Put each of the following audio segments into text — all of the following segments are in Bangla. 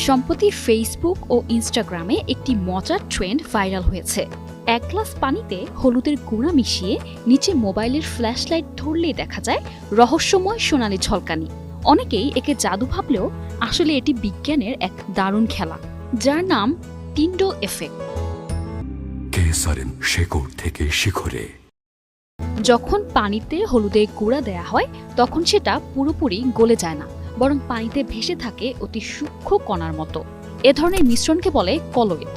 সম্প্রতি ফেসবুক ও ইনস্টাগ্রামে একটি মজার ট্রেন্ড ভাইরাল হয়েছে। এক গ্লাস পানিতে হলুদের গুঁড়া মিশিয়ে নিচে মোবাইলের ফ্ল্যাশ লাইট ধরলেই দেখা যায় রহস্যময় সোনালি ঝলকানি। অনেকেই একে জাদু ভাবলেও আসলে এটি বিজ্ঞানের এক দারুণ খেলা, যার নাম টিন্ডো এফেক্ট। শেকড় থেকে শিখরে যখন পানিতে হলুদের গুঁড়া দেয়া হয় তখন সেটা পুরোপুরি গলে যায় না, বরং পানিতে ভেসে থাকে অতি সূক্ষ্ম কণার মতো। এ ধরনের মিশ্রণকে বলে কলয়েড।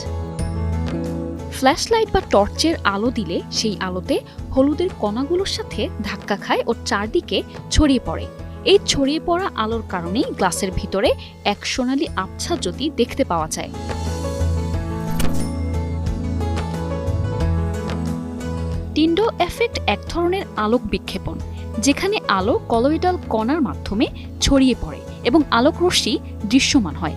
ফ্ল্যাশ লাইট বা টর্চের আলো দিলে সেই আলোতে হলুদের কণাগুলোর সাথে ধাক্কা খায় ও চারদিকে ছড়িয়ে পড়ে। এই ছড়িয়ে পড়া আলোর কারণেই গ্লাসের ভিতরে এক সোনালি আচ্ছাজ্যোতি দেখতে পাওয়া যায়। টিন্ডো এফেক্ট এক ধরনের আলোক বিক্ষেপণ, যেখানে আলো কলয়েডাল কণার মাধ্যমে ছড়িয়ে পড়ে এবং আলোক রশ্মি দৃশ্যমান হয়।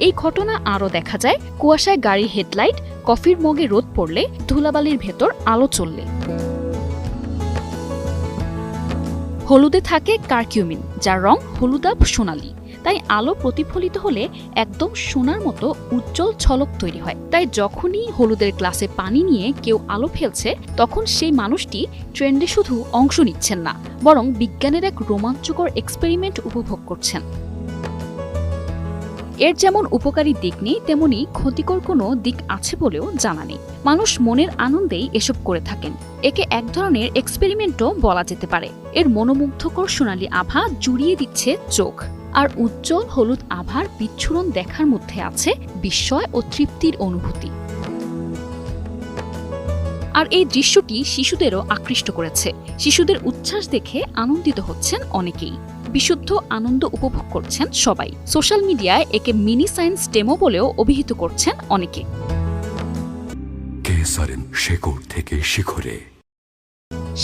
এই ঘটনা আরও দেখা যায় কুয়াশায় গাড়ির হেডলাইট, কফির মগে রোদ পড়লে, ধুলাবালির ভেতর আলো চললে। হলুদে থাকে কারকিউমিন, যার রং হলুদাভ সোনালি। তাই আলো প্রতিফলিত হলে একদম সোনার মতো উজ্জ্বল ঝলক তৈরি হয়। তাই যখনই হলুদের গ্লাসে পানি নিয়ে কেউ আলো ফেলছে, তখন সেই মানুষটি ট্রেন্ডে শুধু অংশ নিচ্ছেন না, বরং বিজ্ঞানের এক রোমাঞ্চকর এক্সপেরিমেন্ট উপভোগ করছেন। এর যেমন উপকারী দিক নেই, তেমনি ক্ষতিকর কোনো দিক আছে বলেও জানা নেই। মানুষ মনের আনন্দেই এসব করে থাকেন। একে এক ধরনের এক্সপেরিমেন্টও বলা যেতে পারে। এর মনোমুগ্ধকর সোনালি আভা জুড়িয়ে দিচ্ছে চোখ, আর উজ্জ্বল হলুদ আভার বিচ্ছুরণ দেখার মধ্যে আছে বিস্ময় ও তৃপ্তির অনুভূতি। আর এই দৃশ্যটি শিশুদেরও আকৃষ্ট করেছে। শিশুদের উচ্ছ্বাস দেখে আনন্দিত হচ্ছেন অনেকেই। বিশুদ্ধ আনন্দ উপভোগ করছেন সবাই। সোশ্যাল মিডিয়ায় একে মিনি সায়েন্স ডেমো বলেও অভিহিত করছেন অনেকে। শেকড় থেকে শিখরে।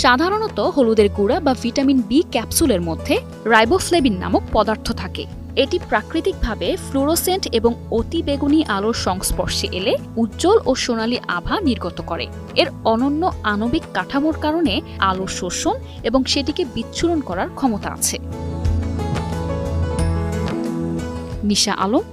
সাধারণত হলুদের গুঁড়া বা ভিটামিন বি ক্যাপসুলের মধ্যে রাইবোফ্লেভিন নামক পদার্থ থাকে। এটি প্রাকৃতিকভাবে ফ্লুরোসেন্ট এবং অতি বেগুনি আলোর সংস্পর্শে এলে উজ্জ্বল ও সোনালি আভা নির্গত করে। এর অনন্য আণবিক কাঠামোর কারণে আলো শোষণ এবং সেটিকে বিচ্ছুরণ করার ক্ষমতা আছে। নিশা আলম,